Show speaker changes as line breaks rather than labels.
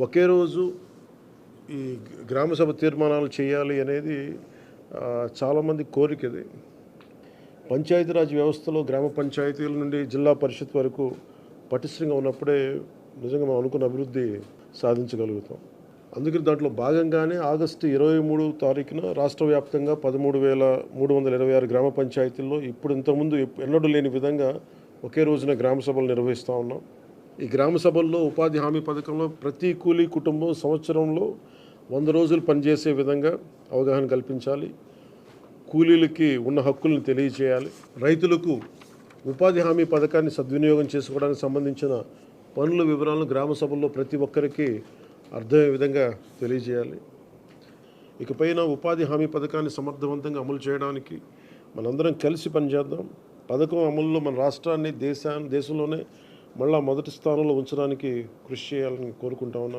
ఒకే రోజు ఈ గ్రామ సభ తీర్మానాలు చేయాలి అనేది చాలామంది కోరిక ఇది. పంచాయతీరాజ్ వ్యవస్థలో గ్రామ పంచాయతీల నుండి జిల్లా పరిషత్ వరకు పటిష్టంగా ఉన్నప్పుడే నిజంగా మనం అనుకున్న అభివృద్ధి సాధించగలుగుతాం. అందుకని దాంట్లో భాగంగానే ఆగస్టు 23 తారీఖున రాష్ట్ర వ్యాప్తంగా 13,326 గ్రామ పంచాయతీల్లో ఇప్పుడు ఇంతకుముందు ఎన్నడూ లేని విధంగా ఒకే రోజున గ్రామ సభలు నిర్వహిస్తూ ఉన్నాం. ఈ గ్రామ సభల్లో ఉపాధి హామీ పథకంలో ప్రతి కూలీ కుటుంబం సంవత్సరంలో 100 రోజులు పనిచేసే విధంగా అవగాహన కల్పించాలి. కూలీలకి ఉన్న హక్కులను తెలియజేయాలి. రైతులకు ఉపాధి హామీ పథకాన్ని సద్వినియోగం చేసుకోవడానికి సంబంధించిన పనుల వివరాలను గ్రామ సభల్లో ప్రతి ఒక్కరికి అర్థమయ్యే విధంగా తెలియజేయాలి. ఇకపైన ఉపాధి హామీ పథకాన్ని సమర్థవంతంగా అమలు చేయడానికి మనందరం కలిసి పనిచేద్దాం. పథకం అమలులో మన రాష్ట్రాన్ని దేశంలోనే మళ్ళా మొదటి స్థానంలో ఉంచడానికి కృషి చేయాలని కోరుకుంటా ఉన్నాను.